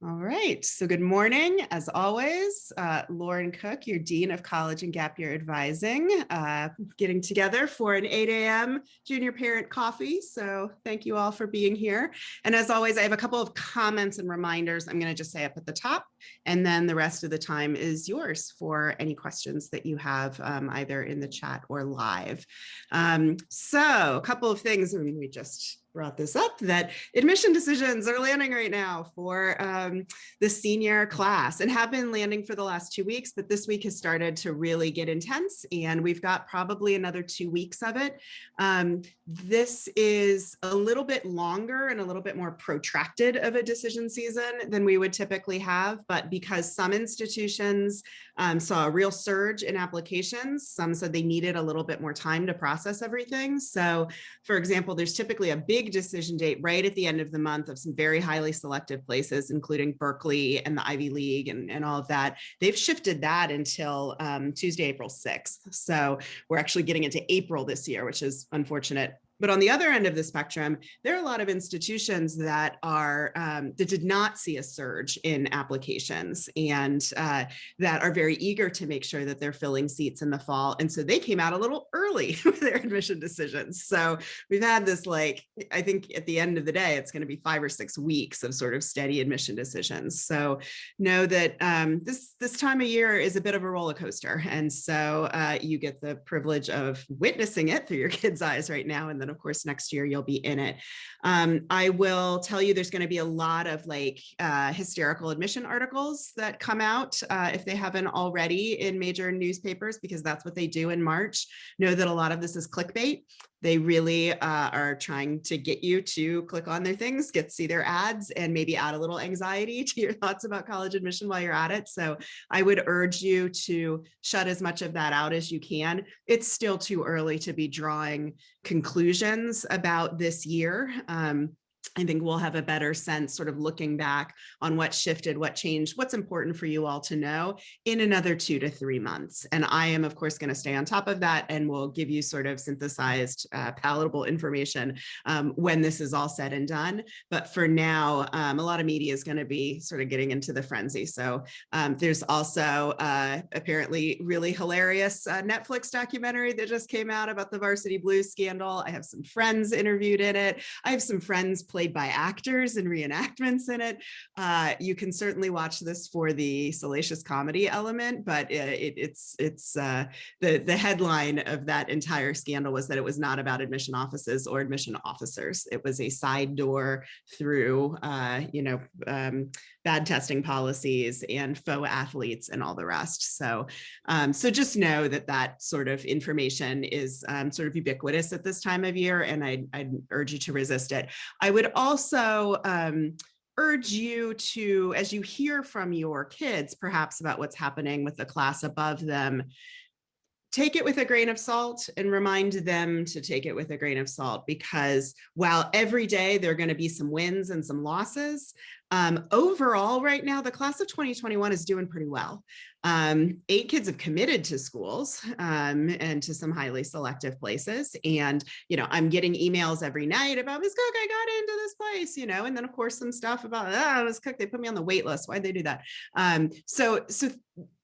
All right, so good morning, as always. Lauren Cook, your Dean of College and Gap Year Advising, getting together for an 8 a.m. junior parent coffee. So thank you all for being here. And as always, I have a couple of comments and reminders I'm going to just say up at the top, and then the rest of the time is yours for any questions that you have either in the chat or live. So a couple of things, and we just brought this up, that admission decisions are landing right now for the senior class and have been landing for the last 2 weeks, but this week has started to really get intense and we've got probably another 2 weeks of it. This is a little bit longer and a little bit more protracted of a decision season than we would typically have, but because some institutions saw a real surge in applications, some said they needed a little bit more time to process everything. So for example, there's typically a big decision date right at the end of the month of some very highly selective places, including Berkeley and the Ivy League and all of that. They've shifted that until Tuesday, April 6th. So we're actually getting into April this year, which is unfortunate. But on the other end of the spectrum, there are a lot of institutions that are that did not see a surge in applications and that are very eager to make sure that they're filling seats in the fall. And so they came out a little early with their admission decisions. So we've had this, like, I think at the end of the day, it's going to be 5 or 6 weeks of sort of steady admission decisions. So know that this time of year is a bit of a roller coaster. And so you get the privilege of witnessing it through your kids' eyes right now. And then of course, next year you'll be in it. I will tell you there's going to be a lot of hysterical admission articles that come out if they haven't already in major newspapers, because that's what they do in March. Know that a lot of this is clickbait. They really are trying to get you to click on their things, get to see their ads, and maybe add a little anxiety to your thoughts about college admission while you're at it. So I would urge you to shut as much of that out as you can. It's still too early to be drawing conclusions about this year. I think we'll have a better sense sort of looking back on what shifted, what changed, what's important for you all to know in another 2 to 3 months. And I am, of course, going to stay on top of that and will give you sort of synthesized, palatable information when this is all said and done. But for now, a lot of media is going to be sort of getting into the frenzy. So there's also apparently really hilarious Netflix documentary that just came out about the Varsity Blues scandal. I have some friends interviewed in it. I have some friends played by actors and reenactments in it. You can certainly watch this for the salacious comedy element, but it's the headline of that entire scandal was that it was not about admission offices or admission officers. It was a side door through, bad testing policies and faux athletes and all the rest. So, so just know that that sort of information is sort of ubiquitous at this time of year, and I'd urge you to resist it. I would also urge you to, as you hear from your kids, perhaps about what's happening with the class above them, take it with a grain of salt and remind them to take it with a grain of salt, because while every day there are going to be some wins and some losses, overall right now, the class of 2021 is doing pretty well. 8 kids have committed to schools and to some highly selective places. And, I'm getting emails every night about, Ms. Cook, I got into this place, and then of course some stuff about, Ms. Cook, they put me on the wait list. Why'd they do that? So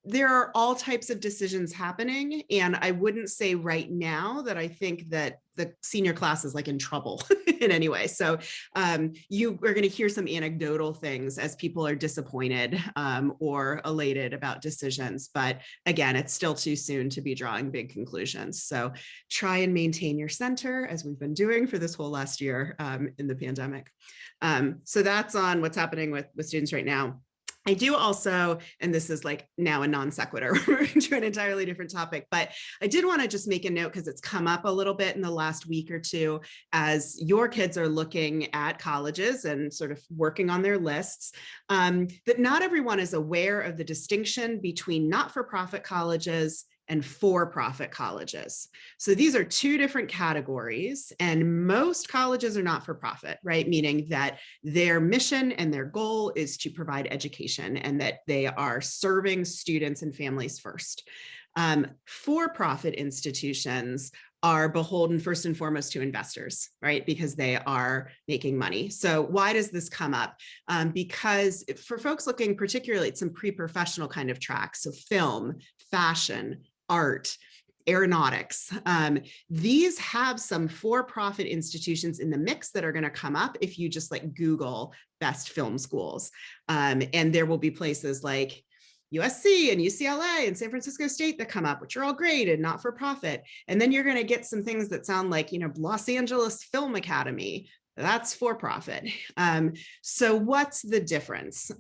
there are all types of decisions happening. And I wouldn't say right now that I think that the senior class is like in trouble in any way. So you are going to hear some anecdotal things as people are disappointed or elated about decisions. But again, it's still too soon to be drawing big conclusions. So try and maintain your center, as we've been doing for this whole last year in the pandemic. So that's on what's happening with students right now. I do also, and this is like now a non sequitur, we're to an entirely different topic, but I did want to just make a note because it's come up a little bit in the last week or two as your kids are looking at colleges and sort of working on their lists, that not everyone is aware of the distinction between not-for-profit colleges and for-profit colleges. So these are 2 different categories, and most colleges are not for profit, right? Meaning that their mission and their goal is to provide education and that they are serving students and families first. For-profit institutions are beholden first and foremost to investors, right? Because they are making money. So why does this come up? Because for folks looking particularly at some pre-professional kind of tracks, so film, fashion, art, aeronautics. These have some for-profit institutions in the mix that are going to come up if you just like Google best film schools. And there will be places like USC and UCLA and San Francisco State that come up, which are all great and not for profit. And then you're going to get some things that sound like, Los Angeles Film Academy. That's for profit. So what's the difference?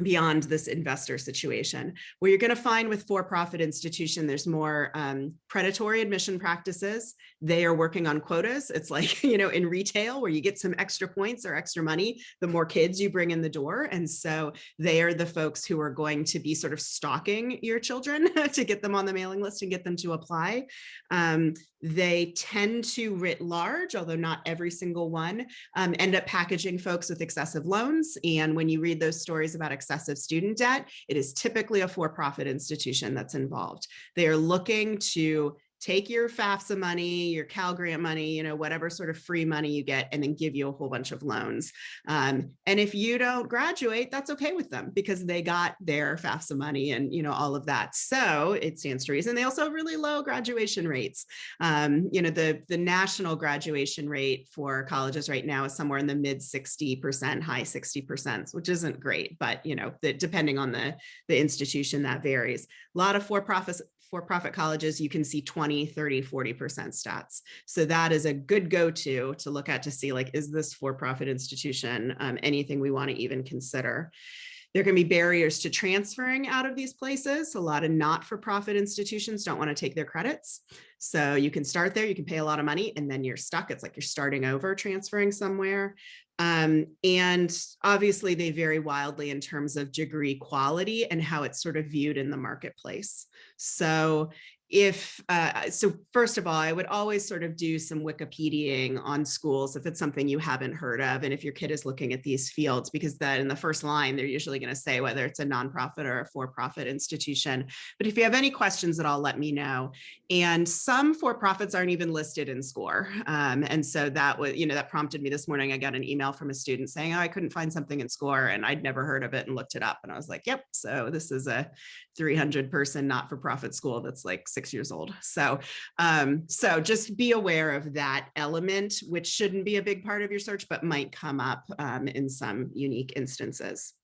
Beyond this investor situation, where you're going to find with for-profit institution, there's more predatory admission practices. They are working on quotas. It's like, in retail where you get some extra points or extra money, the more kids you bring in the door. And so they are the folks who are going to be sort of stalking your children to get them on the mailing list and get them to apply. They tend to, writ large, although not every single one, end up packaging folks with excessive loans. And when you read those stories about excessive student debt, it is typically a for-profit institution that's involved. They are looking to take your FAFSA money, your Cal Grant money, whatever sort of free money you get, and then give you a whole bunch of loans. And if you don't graduate, that's okay with them because they got their FAFSA money and, all of that. So it stands to reason. They also have really low graduation rates. The national graduation rate for colleges right now is somewhere in the mid 60%, high 60%, which isn't great, but, depending on the institution, that varies. A lot of for-profit colleges, you can see 20, 30, 40% stats. So that is a good go-to to look at to see, like, is this for-profit institution anything we want to even consider? There can be barriers to transferring out of these places. A lot of not-for-profit institutions don't want to take their credits. So you can start there, you can pay a lot of money, and then you're stuck. It's like you're starting over, transferring somewhere. And obviously they vary wildly in terms of degree quality and how it's sort of viewed in the marketplace. So so first of all, I would always sort of do some Wikipediaing on schools if it's something you haven't heard of. And if your kid is looking at these fields, because then in the first line, they're usually going to say whether it's a nonprofit or a for-profit institution. But if you have any questions at all, let me know. And some for-profits aren't even listed in SCORE. And so that was, that prompted me this morning. I got an email from a student saying, oh, I couldn't find something in SCORE and I'd never heard of it and looked it up. And I was like, yep. So this is a 300-person not-for-profit school that's like 6 years old. So just be aware of that element, which shouldn't be a big part of your search, but might come up in some unique instances.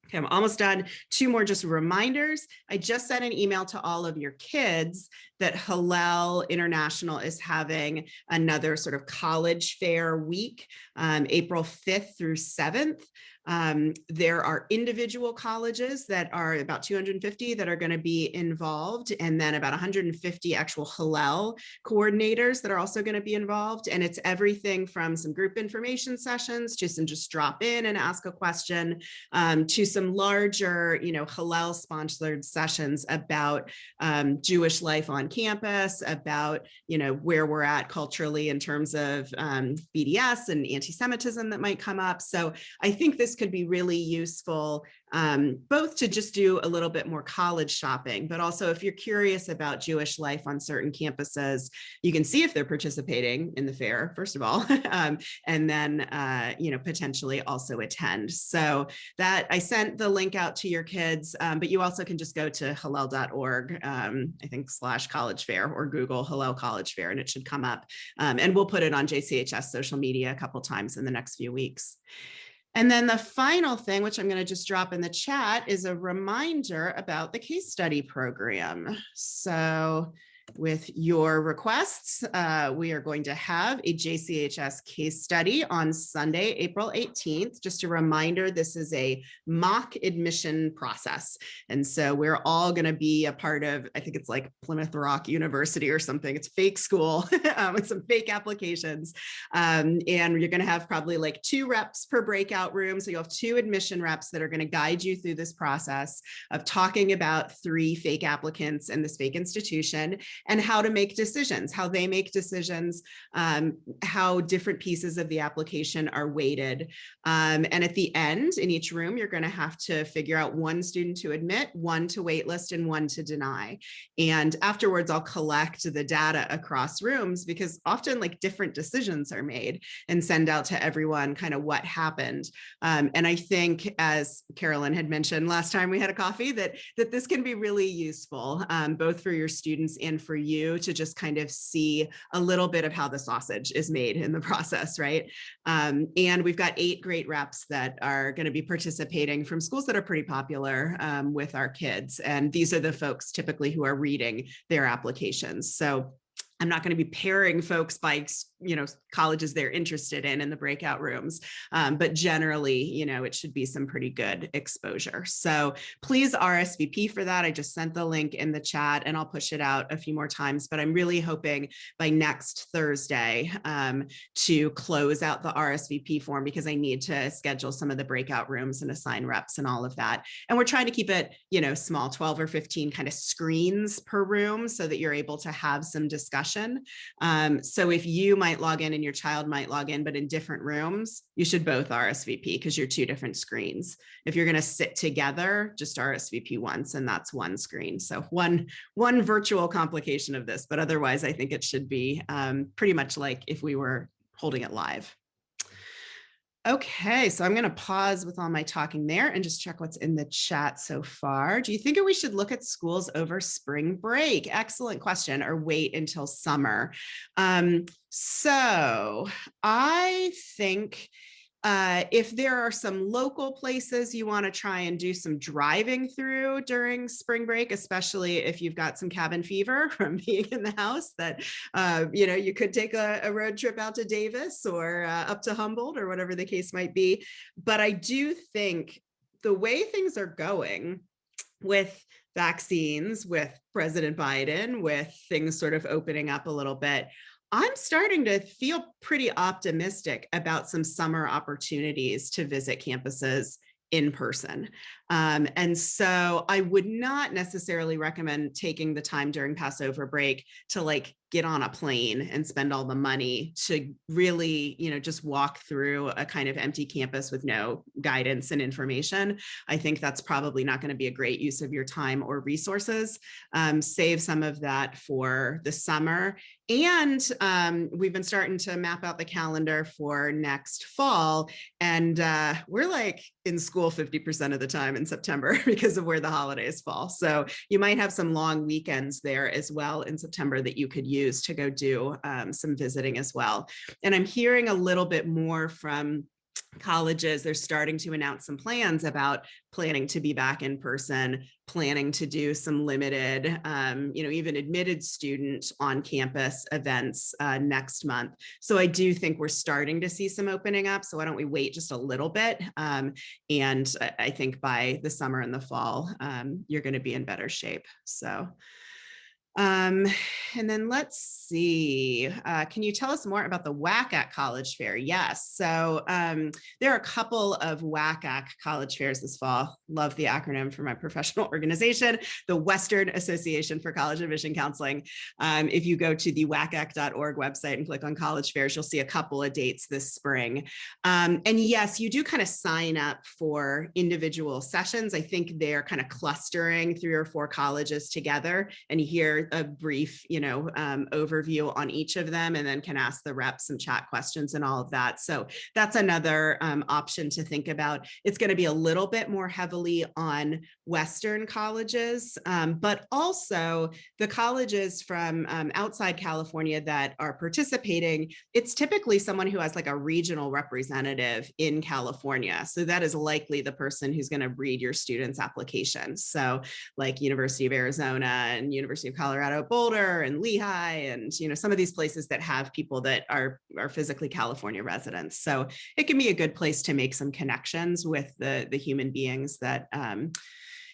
Okay, I'm almost done. 2 more just reminders. I just sent an email to all of your kids that Hillel International is having another sort of college fair week, April 5th through 7th. There are individual colleges that are about 250 that are going to be involved, and then about 150 actual Hillel coordinators that are also going to be involved. And it's everything from some group information sessions to some just drop in and ask a question, to some larger, Hillel sponsored sessions about Jewish life on campus, about, where we're at culturally in terms of BDS and anti-Semitism that might come up. So I think this could be really useful, both to just do a little bit more college shopping, but also if you're curious about Jewish life on certain campuses, you can see if they're participating in the fair, first of all, and then, potentially also attend. So that I sent the link out to your kids, but you also can just go to hillel.org, I think /college fair, or Google Hillel College Fair, and it should come up. And we'll put it on JCHS social media a couple times in the next few weeks. And then the final thing, which I'm going to just drop in the chat, is a reminder about the case study program. So with your requests, we are going to have a JCHS case study on Sunday, April 18th. Just a reminder, this is a mock admission process. And so we're all going to be a part of, I think it's like Plymouth Rock University or something. It's a fake school with some fake applications. And you're going to have probably like 2 reps per breakout room. So you'll have 2 admission reps that are going to guide you through this process of talking about 3 fake applicants in this fake institution. and how to make decisions, how they make decisions, how different pieces of the application are weighted. And at the end, in each room, you're going to have to figure out one student to admit, one to waitlist, and one to deny. And afterwards, I'll collect the data across rooms because often like different decisions are made, and send out to everyone kind of what happened. And I think, as Carolyn had mentioned last time we had a coffee, that this can be really useful, both for your students and for you to just kind of see a little bit of how the sausage is made in the process, right? And we've got 8 great reps that are going to be participating from schools that are pretty popular with our kids. And these are the folks typically who are reading their applications. So I'm not going to be pairing folks by, colleges they're interested in the breakout rooms. But generally, it should be some pretty good exposure. So please RSVP for that. I just sent the link in the chat and I'll push it out a few more times, but I'm really hoping by next Thursday to close out the RSVP form, because I need to schedule some of the breakout rooms and assign reps and all of that. And we're trying to keep it, small, 12 or 15 kind of screens per room so that you're able to have some discussion. So if you might log in and your child might log in, but in different rooms, you should both RSVP because you're 2 different screens. If you're going to sit together, just RSVP once, and that's one screen. So one virtual complication of this, but otherwise I think it should be pretty much like if we were holding it live. Okay, so I'm going to pause with all my talking there and just check what's in the chat so far. Do you think we should look at schools over spring break? Excellent question. Or wait until summer? So I think if there are some local places you want to try and do some driving through during spring break, especially if you've got some cabin fever from being in the house, that you could take a road trip out to Davis or up to Humboldt or whatever the case might be. But I do think the way things are going with vaccines, with President Biden, with things sort of opening up a little bit, I'm starting to feel pretty optimistic about some summer opportunities to visit campuses in person. And so I would not necessarily recommend taking the time during Passover break to get on a plane and spend all the money to really, just walk through a kind of empty campus with no guidance and information. I think that's probably not going to be a great use of your time or resources. Save some of that for the summer. And we've been starting to map out the calendar for next fall. And we're in school 50% of the time in September because of where the holidays fall. So you might have some long weekends there as well in September that you could use to go do some visiting as well. And I'm hearing a little bit more from colleges. They're starting to announce some plans about planning to be back in person, planning to do some limited, even admitted student on campus events next month. So I do think we're starting to see some opening up. So why don't we wait just a little bit? And I think by the summer and the fall, you're going to be in better shape. So and then let's see, can you tell us more about the WACAC College Fair? Yes, so there are a couple of WACAC College Fairs this fall. Love the acronym for my professional organization, the Western Association for College Admission Counseling. If you go to the wacac.org website and click on College Fairs, you'll see a couple of dates this spring. And yes, you do kind of sign up for individual sessions. I think they're kind of clustering 3 or 4 colleges together, and you hear a brief, overview on each of them, and then can ask the reps some chat questions and all of that. So that's another option to think about. It's going to be a little bit more heavily on Western colleges, but also the colleges from outside California that are participating. It's typically someone who has a regional representative in California. So that is likely the person who's going to read your student's application. So University of Arizona and University of Colorado Boulder and Lehigh, and some of these places that have people that are physically California residents. So it can be a good place to make some connections with the human beings that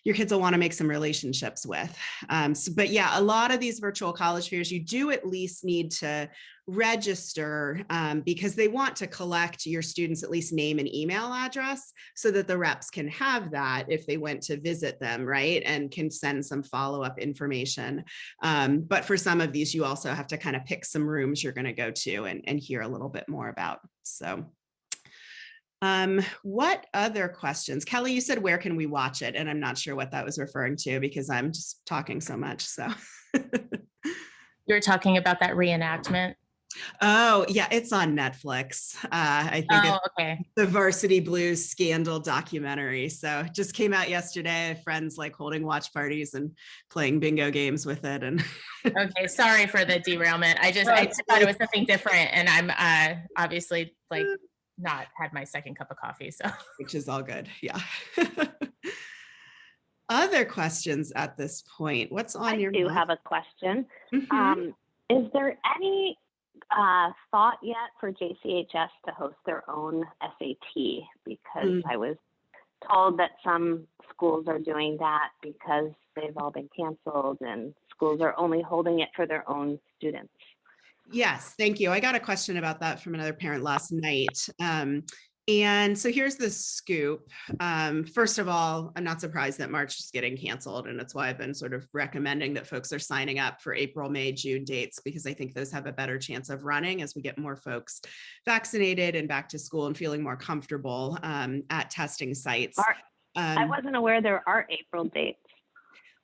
your kids will want to make some relationships with. But yeah, a lot of these virtual college fairs, you do at least need to register because they want to collect your students' at least name and email address so that the reps can have that if they went to visit them, right? And can send some follow-up information. But for some of these, you also have to kind of pick some rooms you're going to go to and hear a little bit more about. So what other questions? Kelly, you said, where can we watch it? And I'm not sure what that was referring to because I'm just talking so much. So You're talking about that reenactment? Oh, yeah, it's on Netflix. I think it's okay. the Varsity Blues scandal documentary. So it just came out yesterday. Friends like holding watch parties and playing bingo games with it. And okay, sorry for the derailment. I thought it was something different, and I'm obviously like not had my second cup of coffee, so which is all good. Yeah. Other questions at this point? What's on your mind? I do have a question. Is there any thought yet for JCHS to host their own SAT? Because I was told that some schools are doing that because they've all been canceled and schools are only holding it for their own students. Yes, thank you. I got a question about that from another parent last night. And so here's the scoop. First of all, I'm not surprised that March is getting canceled. And that's why I've been sort of recommending that folks are signing up for April, May, June dates, because I think those have a better chance of running as we get more folks vaccinated and back to school and feeling more comfortable at testing sites. I wasn't aware there are April dates.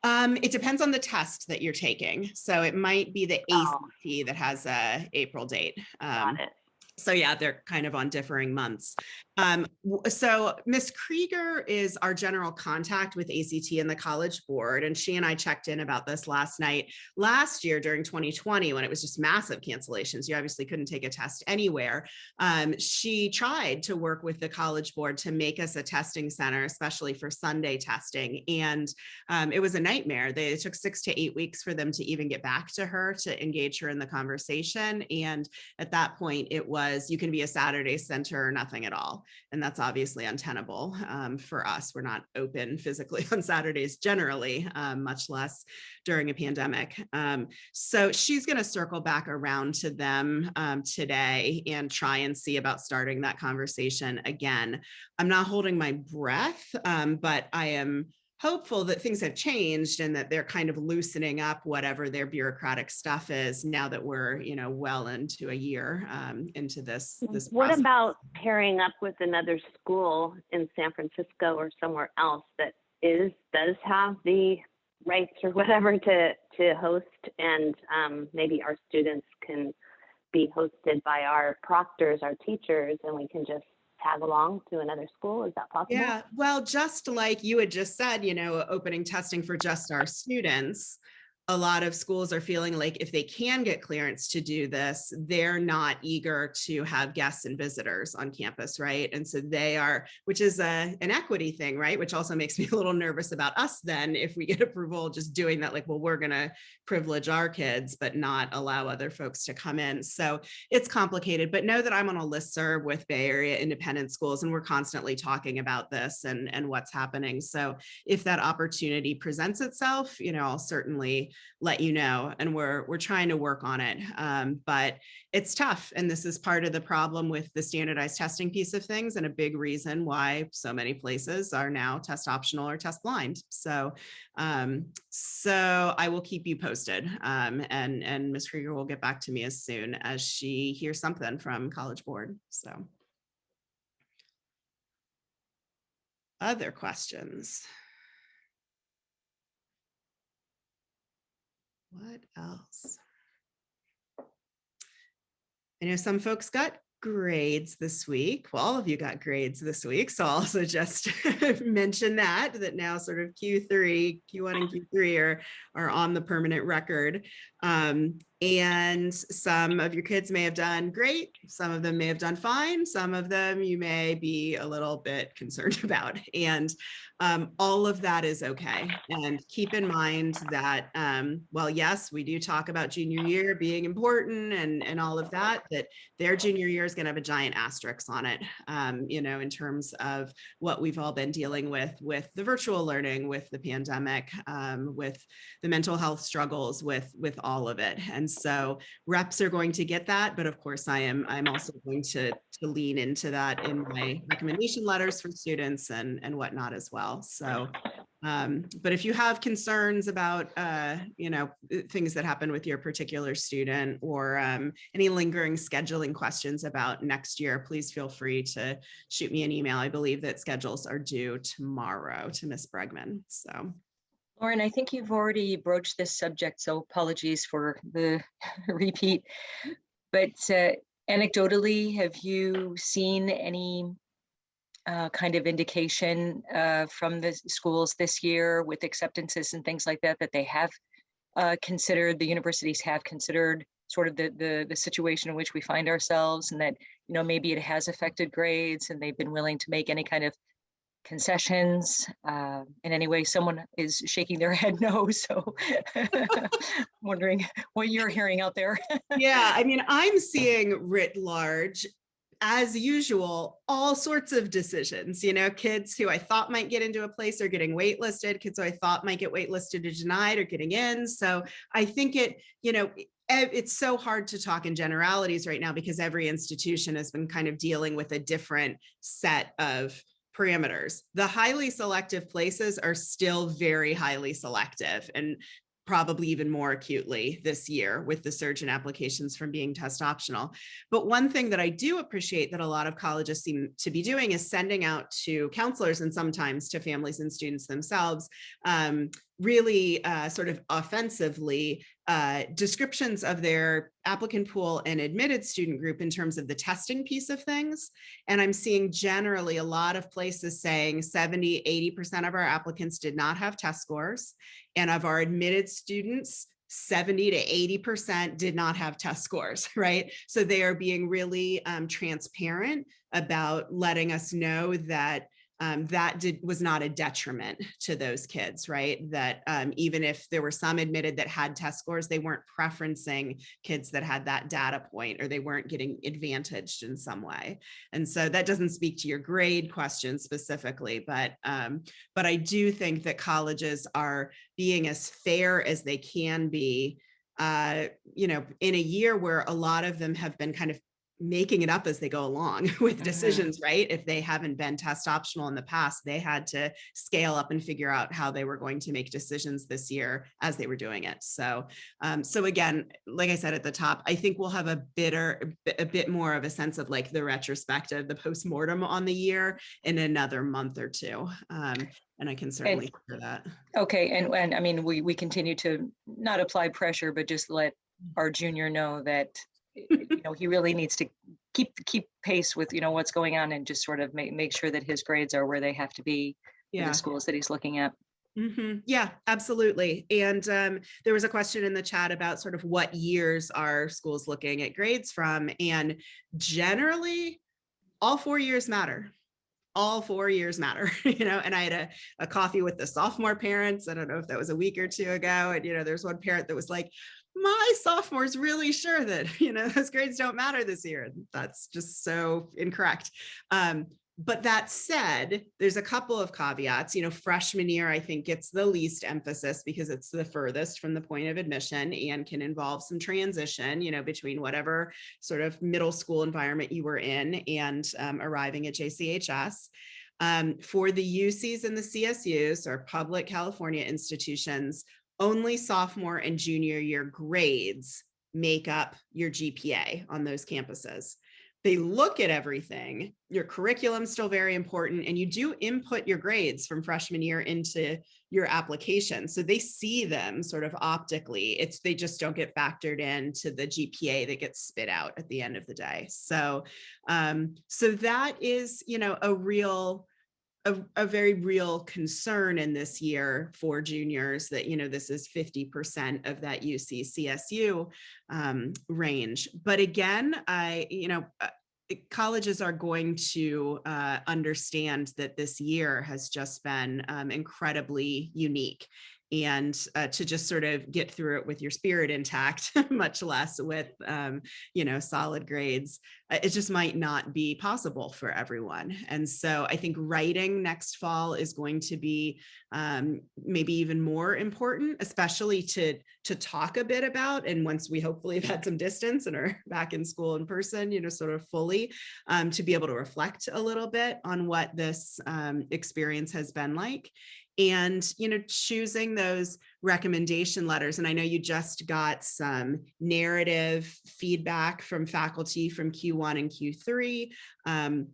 It depends on the test that you're taking. So it might be the ACT that has a April date. Got it. So yeah, they're kind of on differing months. So Ms. Krieger is our general contact with ACT and the College Board, and she and I checked in about this last night. Last year during 2020, when it was just massive cancellations, you obviously couldn't take a test anywhere. She tried to work with the College Board to make us a testing center, especially for Sunday testing, and it was a nightmare. It took 6 to 8 weeks for them to even get back to her to engage her in the conversation, and at that point, it was you can be a Saturday center or nothing at all. And that's obviously untenable for us. We're not open physically on Saturdays generally, much less during a pandemic. So she's going to circle back around to them today and try and see about starting that conversation again. I'm not holding my breath, but I am hopeful that things have changed and that they're kind of loosening up whatever their bureaucratic stuff is now that we're, well into a year into this What process. about pairing up with another school in San Francisco or somewhere else that does have the rights or whatever to host, and maybe our students can be hosted by our proctors, our teachers, and we can just tag along to another school? Is that possible? Yeah, well, just like you had just said, opening testing for just our students, a lot of schools are feeling like if they can get clearance to do this, they're not eager to have guests and visitors on campus, right? And so they are, which is an equity thing, right? Which also makes me a little nervous about us then if we get approval just doing that, like, well, we're going to privilege our kids, but not allow other folks to come in. So it's complicated, but know that I'm on a listserv with Bay Area independent schools, and we're constantly talking about this and what's happening. So if that opportunity presents itself, I'll certainly let you know, and we're trying to work on it, but it's tough, and this is part of the problem with the standardized testing piece of things, and a big reason why so many places are now test optional or test blind. So I will keep you posted, and Ms. Krieger will get back to me as soon as she hears something from College Board. So other questions? What else? I know some folks got grades this week. Well, all of you got grades this week. So I'll also just mention that now sort of Q1 and Q3 are on the permanent record. And some of your kids may have done great. Some of them may have done fine. Some of them you may be a little bit concerned about. And all of that is okay. And keep in mind that, well, yes, we do talk about junior year being important and all of that, that their junior year is going to have a giant asterisk on it, you know, in terms of what we've all been dealing with the virtual learning, with the pandemic, with the mental health struggles, with all of it. And so reps are going to get that, but of course I'm also going to lean into that in my recommendation letters for students and whatnot as well. So but if you have concerns about you know, things that happen with your particular student, or any lingering scheduling questions about next year, please feel free to shoot me an email. I believe that schedules are due tomorrow to Ms. Bregman. So Lauren, I think you've already broached this subject, so apologies for the repeat. But anecdotally, have you seen any kind of indication from the schools this year with acceptances and things like that, that they have considered, the universities have considered sort of the situation in which we find ourselves, and that, you know, maybe it has affected grades and they've been willing to make any kind of concessions in any way? Someone is shaking their head no, so wondering what you're hearing out there. yeah, I mean, I'm seeing writ large, as usual, all sorts of decisions. You know, kids who I thought might get into a place are getting waitlisted, kids who I thought might get waitlisted or denied are getting in. So I think it, you know, it's so hard to talk in generalities right now because every institution has been kind of dealing with a different set of parameters. The highly selective places are still very highly selective, and probably even more acutely this year with the surge in applications from being test optional. But one thing that I do appreciate that a lot of colleges seem to be doing is sending out to counselors and sometimes to families and students themselves, really sort of offensively descriptions of their applicant pool and admitted student group in terms of the testing piece of things. And I'm seeing generally a lot of places saying 70, 80% of our applicants did not have test scores. And of our admitted students, 70 to 80% did not have test scores, right? So they are being really transparent about letting us know that was not a detriment to those kids, right? That even if there were some admitted that had test scores, they weren't preferencing kids that had that data point, or they weren't getting advantaged in some way. And so that doesn't speak to your grade question specifically, but I do think that colleges are being as fair as they can be, you know, in a year where a lot of them have been kind of making it up as they go along with decisions, right? If they haven't been test optional in the past, they had to scale up and figure out how they were going to make decisions this year as they were doing it. So, so again, like I said at the top, I think we'll have a bit more of a sense of like the retrospective, the postmortem on the year in another month or two. And I can certainly hear that. Okay, and I mean, we continue to not apply pressure, but just let our junior know that, you know, he really needs to keep pace with, you know, what's going on, and just sort of make sure that his grades are where they have to be in the schools that he's looking at. Mm-hmm. Yeah, absolutely. And there was a question in the chat about sort of what years are schools looking at grades from, and generally all 4 years matter. All 4 years matter, you know. And I had a coffee with the sophomore parents. I don't know if that was a week or two ago. And, you know, there's one parent that was like, my sophomore's really sure that, you know, those grades don't matter this year. That's just so incorrect. But that said, there's a couple of caveats. You know, freshman year, I think, gets the least emphasis because it's the furthest from the point of admission and can involve some transition, you know, between whatever sort of middle school environment you were in and arriving at JCHS. For the UCs and the CSUs, or public California institutions, only sophomore and junior year grades make up your GPA on those campuses. They look at everything. Your curriculum's still very important, and you do input your grades from freshman year into your application. So they see them sort of optically. They just don't get factored into the GPA that gets spit out at the end of the day. So, so that is, you know, a real a very real concern in this year for juniors that, this is 50% of that UC CSU range. But again, colleges are going to understand that this year has just been incredibly unique. And to just sort of get through it with your spirit intact, much less with, solid grades, it just might not be possible for everyone. And so I think writing next fall is going to be maybe even more important, especially to talk a bit about. And once we hopefully have had some distance and are back in school in person, sort of fully, to be able to reflect a little bit on what this experience has been like. And, choosing those recommendation letters. And I know you just got some narrative feedback from faculty from Q1 and Q3. And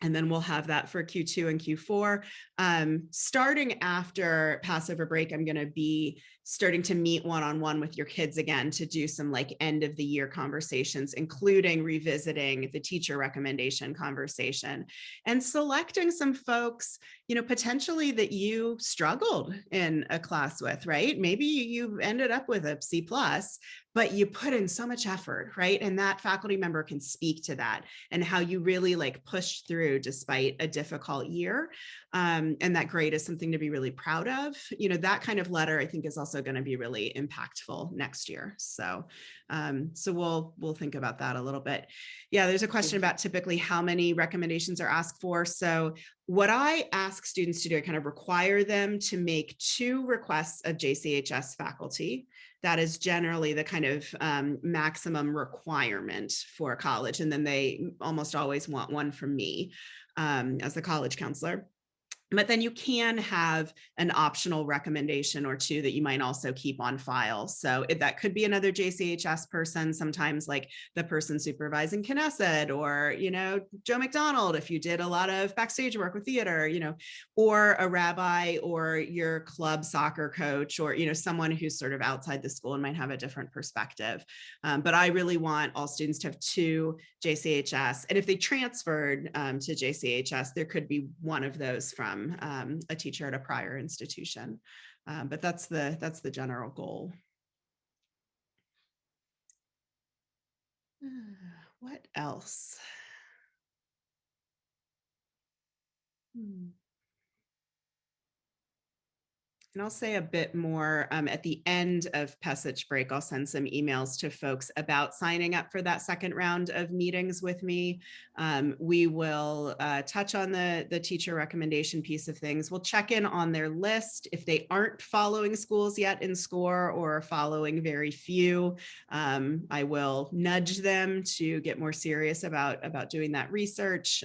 then we'll have that for Q2 and Q4. Starting after Passover break, I'm going to be starting to meet one-on-one with your kids again to do some like end of the year conversations, including revisiting the teacher recommendation conversation and selecting some folks, potentially that you struggled in a class with, right? Maybe you ended up with a C+, but you put in so much effort, right? And that faculty member can speak to that and how you really like pushed through despite a difficult year. And that grade is something to be really proud of. That kind of letter I think is also going to be really impactful next year. So we'll think about that a little bit. Yeah, there's a question about typically how many recommendations are asked for. So what I ask students to do, I kind of require them to make 2 requests of JCHS faculty. That is generally the kind of maximum requirement for college. And then they almost always want one from me as the college counselor. But then you can have an optional recommendation or 2 that you might also keep on file. So that could be another JCHS person, sometimes like the person supervising Knesset, or, Joe McDonald, if you did a lot of backstage work with theater, or a rabbi or your club soccer coach, or, someone who's sort of outside the school and might have a different perspective. But I really want all students to have 2 JCHS. And if they transferred to JCHS, there could be one of those from a teacher at a prior institution. But that's the general goal. What else? And I'll say a bit more at the end of Pesach break. I'll send some emails to folks about signing up for that second round of meetings with me. We will touch on the teacher recommendation piece of things. We'll check in on their list. If they aren't following schools yet in SCORE or following very few, I will nudge them to get more serious about doing that research.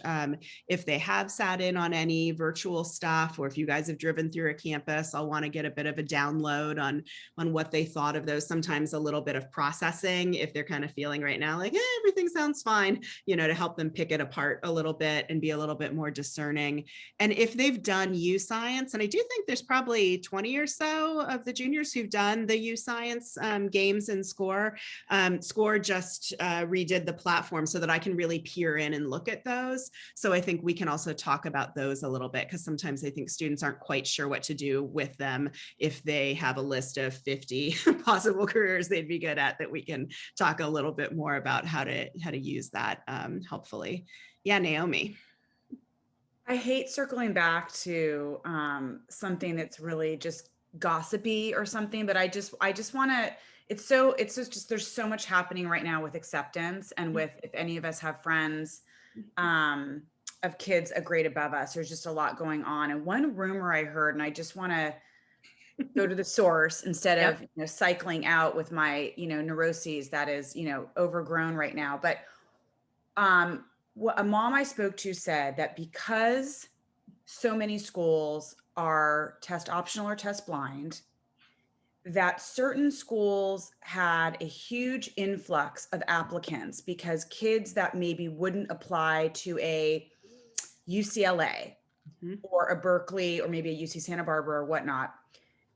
If they have sat in on any virtual stuff, or if you guys have driven through a campus, I'll want to get a bit of a download on what they thought of those. Sometimes a little bit of processing if they're kind of feeling right now like everything sounds fine, to help them pick it apart a little bit and be a little bit more discerning. And if they've done U Science, and I do think there's probably 20 or so of the juniors who've done the U Science games in SCORE. SCORE just redid the platform so that I can really peer in and look at those. So I think we can also talk about those a little bit, because sometimes I think students aren't quite sure what to do with them if they have a list of 50 possible careers they'd be good at, that we can talk a little bit more about how to use that helpfully. Yeah, Naomi. I hate circling back to something that's really just gossipy or something, but I just want to, it's just, there's so much happening right now with acceptance and with, if any of us have friends of kids a grade above us, there's just a lot going on. And one rumor I heard, and I just want to go to the source instead of cycling out with my neuroses that is overgrown right now. But what a mom I spoke to said that because so many schools are test optional or test blind, that certain schools had a huge influx of applicants because kids that maybe wouldn't apply to a UCLA or a Berkeley or maybe a UC Santa Barbara or whatnot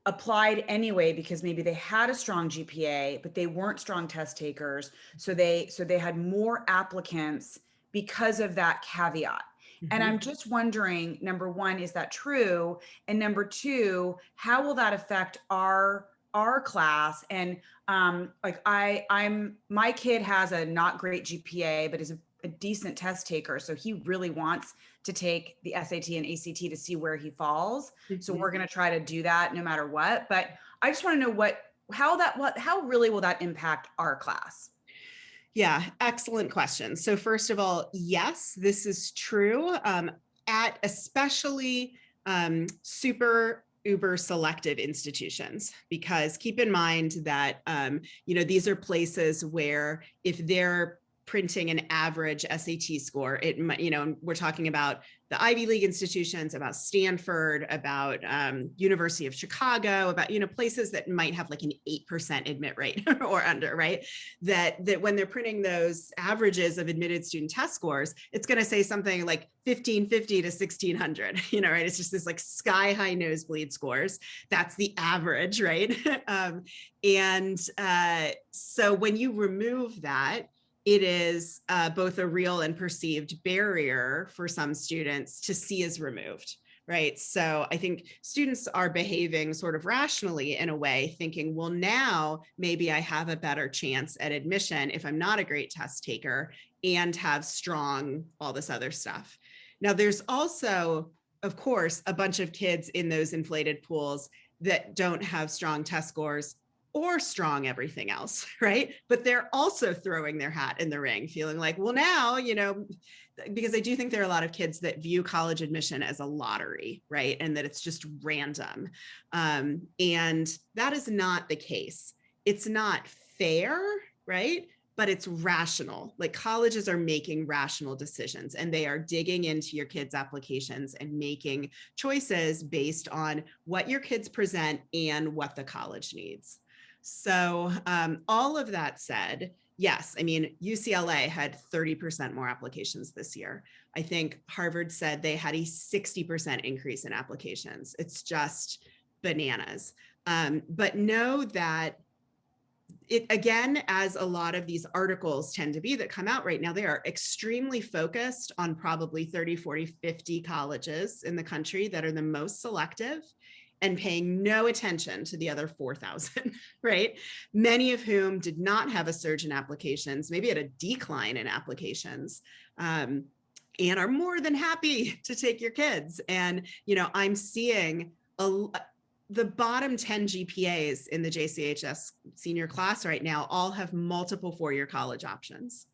applied anyway because maybe they had a strong GPA, but they weren't strong test takers. So they had more applicants because of that caveat. And Mhm. I'm just wondering, number one, is that true? And number two, how will that affect our class? And like I'm my kid has a not great GPA, but is a decent test taker. So he really wants to take the SAT and ACT to see where he falls. So Mhm. we're going to try to do that no matter what. But I just want to know how really will that impact our class? Yeah, excellent question. So first of all, yes, this is true. At especially super uber selective institutions, because keep in mind that these are places where if they're printing an average SAT score, it might, we're talking about the Ivy League institutions, about Stanford, about University of Chicago, about places that might have like an 8% admit rate or under, right? That when they're printing those averages of admitted student test scores, it's going to say something like 1550 to 1600, right? It's just this like sky high nosebleed scores. That's the average, right? So when you remove that, it is both a real and perceived barrier for some students to see as removed, right? So I think students are behaving sort of rationally in a way, thinking, well, now maybe I have a better chance at admission if I'm not a great test taker and have strong, all this other stuff. Now, there's also, of course, a bunch of kids in those inflated pools that don't have strong test scores or strong everything else, right? But they're also throwing their hat in the ring, feeling like, well, now, because I do think there are a lot of kids that view college admission as a lottery, right? And that it's just random. And that is not the case. It's not fair, right? But it's rational. Like colleges are making rational decisions and they are digging into your kids' applications and making choices based on what your kids present and what the college needs. So all of that said, yes, I mean, UCLA had 30% more applications this year. I think Harvard said they had a 60% increase in applications. It's just bananas. But know that it, again, as a lot of these articles tend to be that come out right now, they are extremely focused on probably 30, 40, 50 colleges in the country that are the most selective and paying no attention to the other 4,000, right? Many of whom did not have a surge in applications, maybe at a decline in applications. And are more than happy to take your kids. And, I'm seeing the bottom 10 GPAs in the JCHS senior class right now all have multiple four-year college options.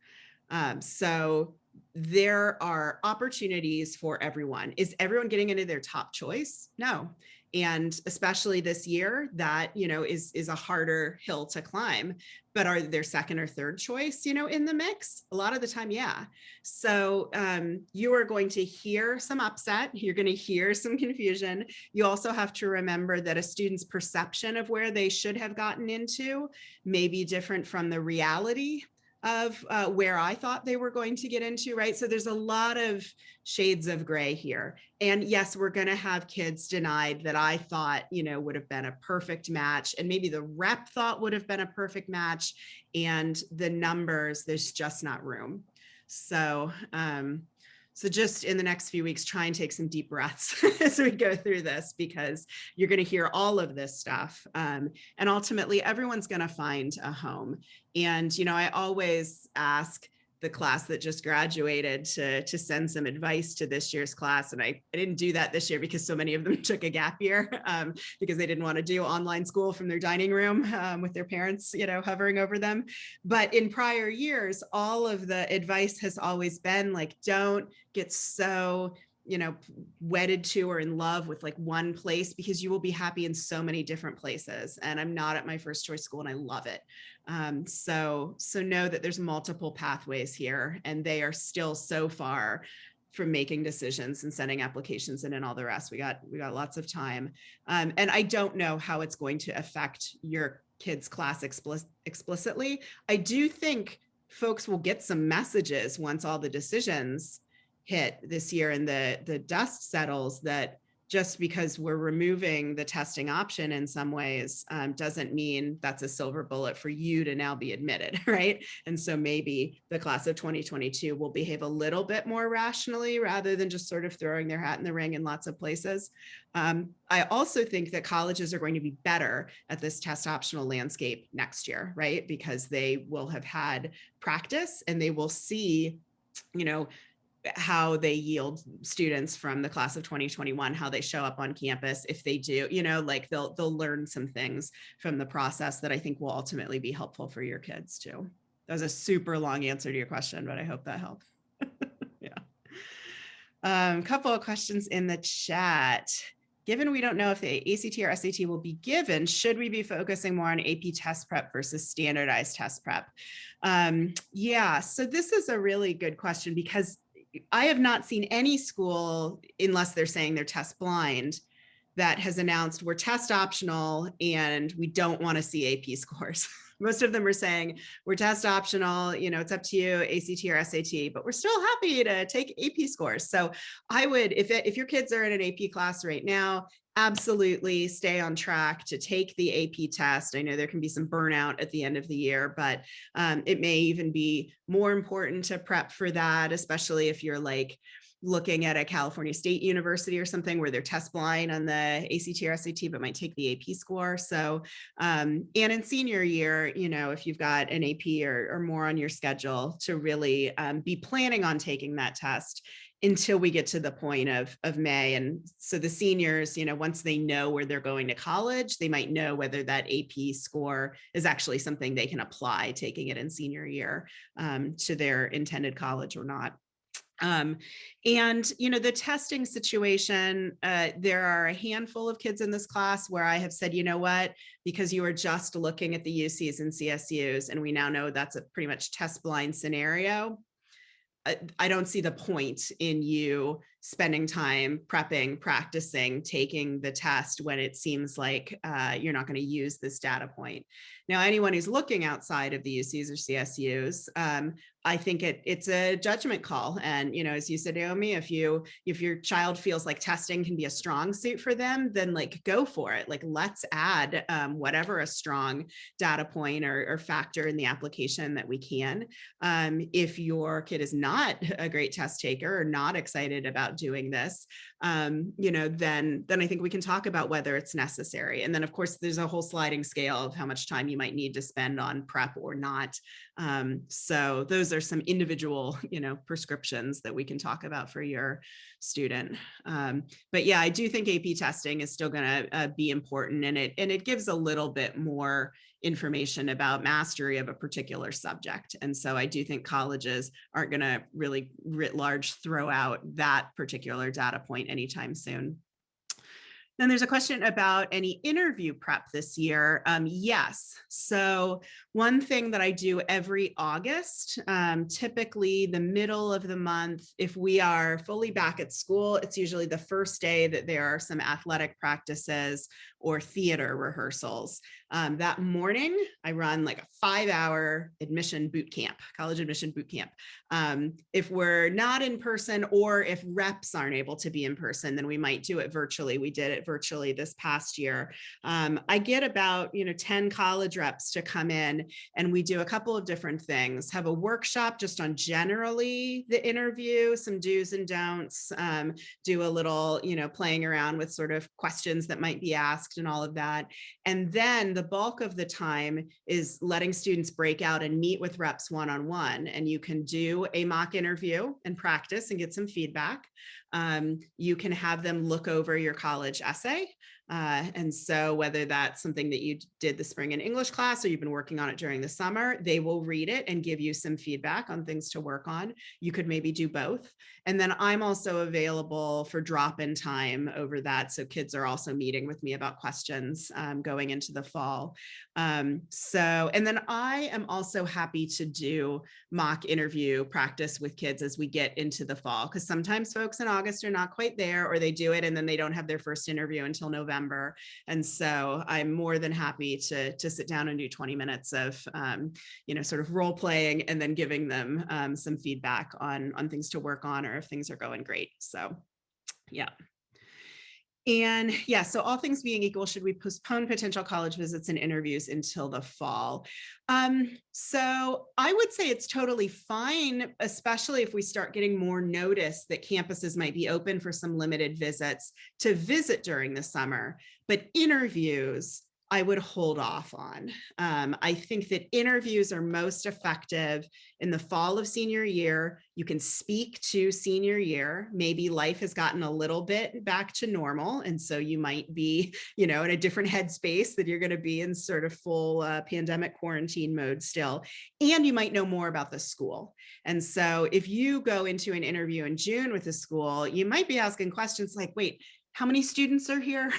So there are opportunities for everyone. Is everyone getting into their top choice? No. And especially this year, that, is a harder hill to climb. But are there second or third choice, in the mix? A lot of the time, yeah. So you are going to hear some upset. You're going to hear some confusion. You also have to remember that a student's perception of where they should have gotten into may be different from the reality of where I thought they were going to get into, right? So there's a lot of shades of gray here. And yes, we're going to have kids denied that I thought, would have been a perfect match. And maybe the rep thought would have been a perfect match. And the numbers, there's just not room. So, so just in the next few weeks, try and take some deep breaths as we go through this, because you're going to hear all of this stuff. And ultimately, everyone's going to find a home. And, I always ask the class that just graduated to send some advice to this year's class. And I didn't do that this year because so many of them took a gap year because they didn't want to do online school from their dining room with their parents, hovering over them. But in prior years, all of the advice has always been like, don't get so wedded to or in love with like one place, because you will be happy in so many different places. And I'm not at my first choice school and I love it. So know that there's multiple pathways here and they are still so far from making decisions and sending applications in and all the rest. We got lots of time. And I don't know how it's going to affect your kids' class explicitly. I do think folks will get some messages once all the decisions hit this year and the dust settles that just because we're removing the testing option in some ways doesn't mean that's a silver bullet for you to now be admitted, right? And so maybe the class of 2022 will behave a little bit more rationally rather than just sort of throwing their hat in the ring in lots of places. I also think that colleges are going to be better at this test optional landscape next year, right? Because they will have had practice and they will see, you know, how they yield students from the class of 2021, how they show up on campus. If they do, you know, like they'll learn some things from the process that I think will ultimately be helpful for your kids too. That was a super long answer to your question, but I hope that helped. Yeah. Couple of questions in the chat. Given we don't know if the ACT or SAT will be given, should we be focusing more on AP test prep versus standardized test prep? Yeah, so this is a really good question because I have not seen any school, unless they're saying they're test blind, that has announced we're test optional and we don't want to see AP scores. Most of them are saying we're test optional, you know, it's up to you, ACT or SAT, but we're still happy to take AP scores. So I would, if your kids are in an AP class right now, absolutely stay on track to take the AP test. I know there can be some burnout at the end of the year, but it may even be more important to prep for that, especially if you're like looking at a California State University or something where they're test blind on the ACT or SAT, but might take the AP score. So, and in senior year, you know, if you've got an AP or more on your schedule, to really be planning on taking that test until we get to the point of May. And so the seniors, you know, once they know where they're going to college, they might know whether that AP score is actually something they can apply taking it in senior year to their intended college or not. And, you know, the testing situation, there are a handful of kids in this class where I have said, you know what, because you are just looking at the UCs and CSUs, and we now know that's a pretty much test blind scenario. I don't see the point in you spending time prepping, practicing, taking the test when it seems like you're not going to use this data point. Now, anyone who's looking outside of the UCs or CSUs, I think it's a judgment call. And, you know, as you said, Naomi, if your child feels like testing can be a strong suit for them, then like go for it. Like let's add whatever a strong data point or factor in the application that we can. If your kid is not a great test taker or not excited about doing this, you know, then I think we can talk about whether it's necessary. And then of course, there's a whole sliding scale of how much time you might need to spend on prep or not. So those are some individual, you know, prescriptions that we can talk about for your student. But yeah, I do think AP testing is still going to be important, and it gives a little bit more information about mastery of a particular subject. And so I do think colleges aren't going to really writ large throw out that particular data point anytime soon. Then there's a question about any interview prep this year. Yes. So one thing that I do every August, typically the middle of the month, if we are fully back at school, it's usually the first day that there are some athletic practices or theater rehearsals. That morning, I run like a 5-hour admission boot camp, college admission boot camp. If we're not in person, or if reps aren't able to be in person, then we might do it virtually. We did it virtually this past year. I get about 10 college reps to come in, and we do a couple of different things. Have a workshop just on generally the interview, some do's and don'ts, do a little playing around with sort of questions that might be asked and all of that. And then the bulk of the time is letting students break out and meet with reps one-on-one. And you can do a mock interview and practice and get some feedback. You can have them look over your college essay. And so whether that's something that you did the spring in English class or you've been working on it during the summer, they will read it and give you some feedback on things to work on. You could maybe do both. And then I'm also available for drop-in time over that. So kids are also meeting with me about questions going into the fall. And then I am also happy to do mock interview practice with kids as we get into the fall, because sometimes folks in August are not quite there, or they do it and then they don't have their first interview until November. And so I'm more than happy to sit down and do 20 minutes of, sort of role playing and then giving them some feedback on things to work on or if things are going great. So, yeah. And yeah, so all things being equal, should we postpone potential college visits and interviews until the fall? So I would say it's totally fine, especially if we start getting more notice that campuses might be open for some limited visits to visit during the summer. But interviews, I would hold off on. I think that interviews are most effective in the fall of senior year. You can speak to senior year. Maybe life has gotten a little bit back to normal. And so you might be, in a different headspace that you're going to be in sort of full pandemic quarantine mode still. And you might know more about the school. And so if you go into an interview in June with the school, you might be asking questions like, wait, how many students are here?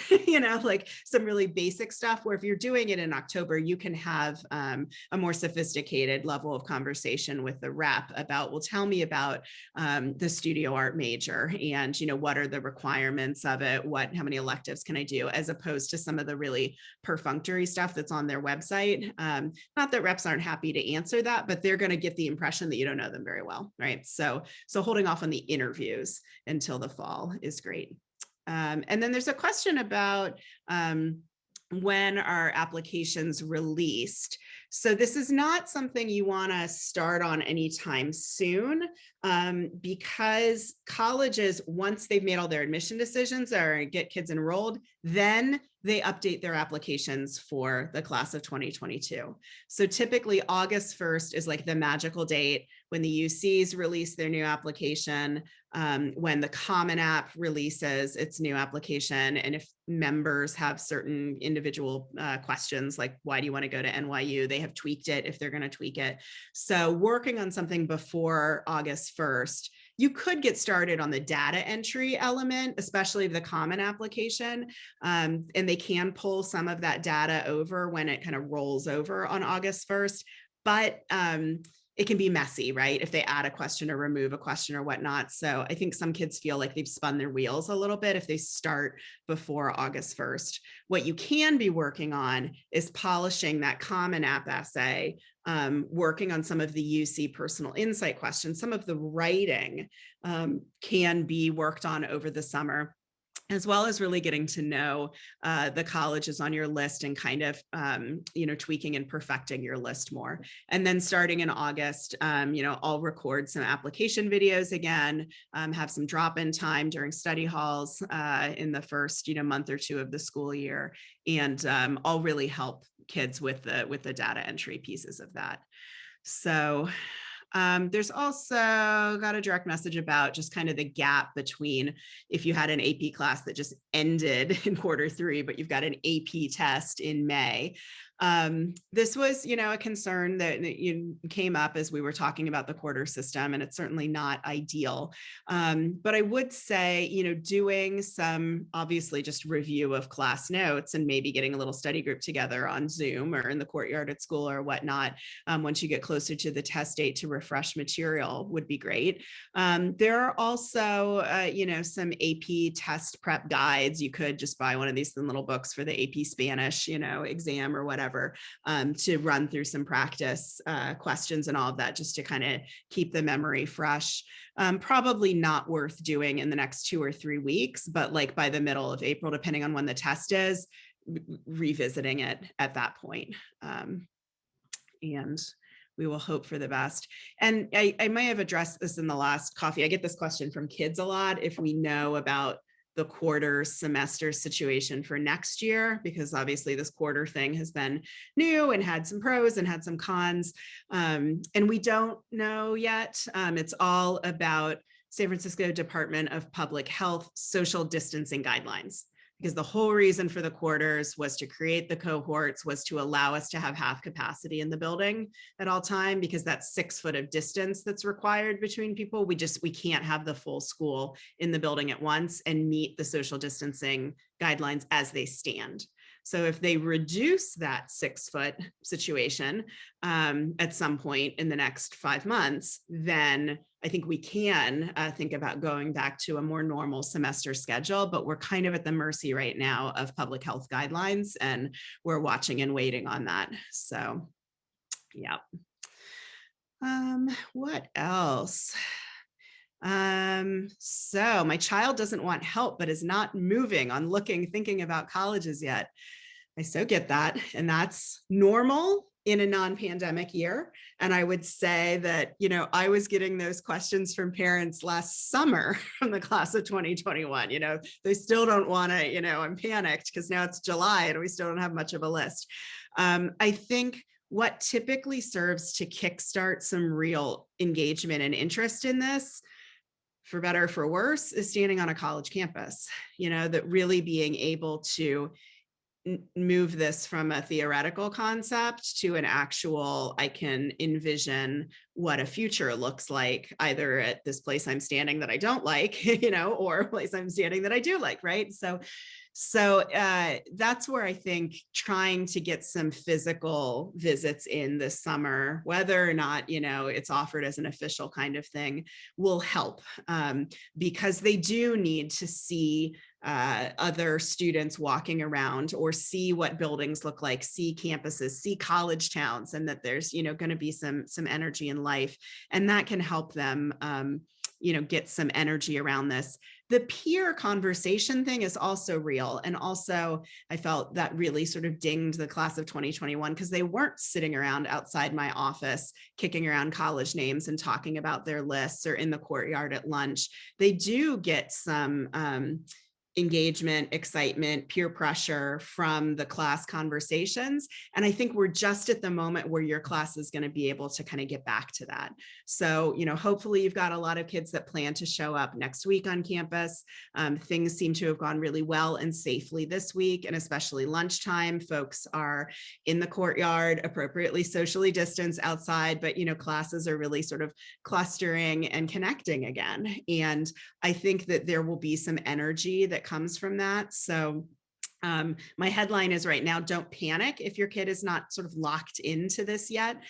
Like some really basic stuff, where if you're doing it in October, you can have a more sophisticated level of conversation with the rep about, well, tell me about the studio art major and, what are the requirements of it? How many electives can I do? As opposed to some of the really perfunctory stuff that's on their website. Not that reps aren't happy to answer that, but they're going to get the impression that you don't know them very well, right? So holding off on the interviews until the fall is great. And then there's a question about when are applications released? So this is not something you want to start on anytime soon, because colleges, once they've made all their admission decisions or get kids enrolled, then they update their applications for the class of 2022. So typically August 1st is like the magical date when the UCs release their new application, when the Common App releases its new application. And if members have certain individual questions, like why do you want to go to NYU, they have tweaked it if they're going to tweak it. So working on something before August 1st, you could get started on the data entry element, especially of the Common application. And they can pull some of that data over when it kind of rolls over on August 1st. But it can be messy, right? If they add a question or remove a question or whatnot. So I think some kids feel like they've spun their wheels a little bit if they start before August 1st. What you can be working on is polishing that Common App essay, working on some of the UC personal insight questions. Some of the writing can be worked on over the summer, as well as really getting to know the colleges on your list and kind of, tweaking and perfecting your list more. And then starting in August, I'll record some application videos again, have some drop-in time during study halls in the first, month or two of the school year. And I'll really help kids with the data entry pieces of that. So there's also got a direct message about just kind of the gap between if you had an AP class that just ended in Q3, but you've got an AP test in May. This was, a concern that came up as we were talking about the quarter system, and it's certainly not ideal. But I would say, doing some obviously just review of class notes and maybe getting a little study group together on Zoom or in the courtyard at school or whatnot, once you get closer to the test date to refresh material would be great. There are also, some AP test prep guides. You could just buy one of these little books for the AP Spanish, exam or whatever, to run through some practice questions and all of that, just to kind of keep the memory fresh. Probably not worth doing in the next 2 or 3 weeks, but like by the middle of April, depending on when the test is, revisiting it at that point. And we will hope for the best. And I may have addressed this in the last coffee. I get this question from kids a lot, if we know about the quarter semester situation for next year, because obviously this quarter thing has been new and had some pros and had some cons. And we don't know yet. It's all about San Francisco Department of Public Health social distancing guidelines, because the whole reason for the quarters was to create the cohorts, was to allow us to have half capacity in the building at all time, because that's 6 foot of distance that's required between people. We can't have the full school in the building at once and meet the social distancing guidelines as they stand. So if they reduce that 6 foot situation at some point in the next 5 months, then I think we can think about going back to a more normal semester schedule, but we're kind of at the mercy right now of public health guidelines, and we're watching and waiting on that. So, yeah. What else? So my child doesn't want help, but is not moving on thinking about colleges yet. I so get that. And that's normal in a non-pandemic year. And I would say that, I was getting those questions from parents last summer from the class of 2021. They still don't want to, I'm panicked because now it's July and we still don't have much of a list. I think what typically serves to kickstart some real engagement and interest in this, for better or for worse, is standing on a college campus, that really being able to move this from a theoretical concept to an actual, I can envision what a future looks like, either at this place I'm standing that I don't like, or a place I'm standing that I do like, right? So that's where I think trying to get some physical visits in this summer, whether or not, it's offered as an official kind of thing, will help, because they do need to see other students walking around or see what buildings look like, see campuses, see college towns, and that there's, going to be some energy in life. And that can help them, get some energy around this. The peer conversation thing is also real. And also, I felt that really sort of dinged the class of 2021 because they weren't sitting around outside my office, kicking around college names and talking about their lists or in the courtyard at lunch. They do get some engagement, excitement, peer pressure from the class conversations. And I think we're just at the moment where your class is going to be able to kind of get back to that. So, hopefully you've got a lot of kids that plan to show up next week on campus. Things seem to have gone really well and safely this week, and especially lunchtime. Folks are in the courtyard, appropriately socially distanced outside, but, classes are really sort of clustering and connecting again. And I think that there will be some energy that comes from that. So my headline is right now, don't panic if your kid is not sort of locked into this yet,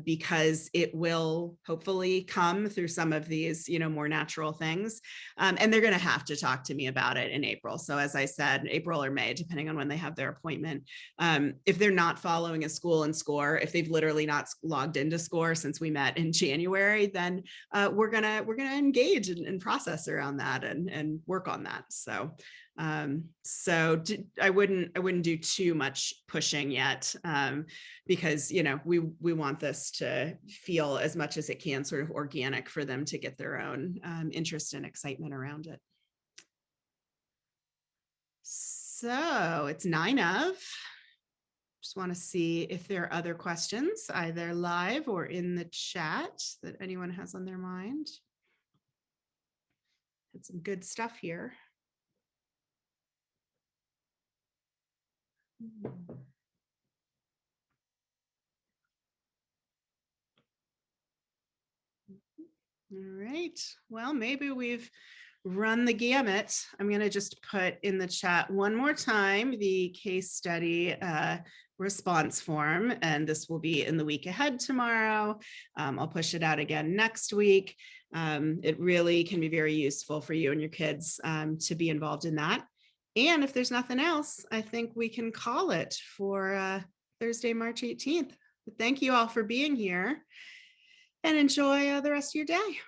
because it will hopefully come through some of these, more natural things. And they're going to have to talk to me about it in April. So as I said, April or May, depending on when they have their appointment. If they're not following a school and SCORE, if they've literally not logged into SCORE since we met in January, then we're gonna engage and process around that and work on that. So I wouldn't do too much pushing yet, because we want this to feel as much as it can sort of organic for them to get their own interest and excitement around it. So it's 9 of. Just want to see if there are other questions, either live or in the chat, that anyone has on their mind. Had some good stuff here. All right. Well, maybe we've run the gamut. I'm going to just put in the chat one more time the case study response form, and this will be in the week ahead tomorrow. I'll push it out again next week. It really can be very useful for you and your kids to be involved in that. And if there's nothing else, I think we can call it for Thursday, March 18th. But thank you all for being here, and enjoy the rest of your day.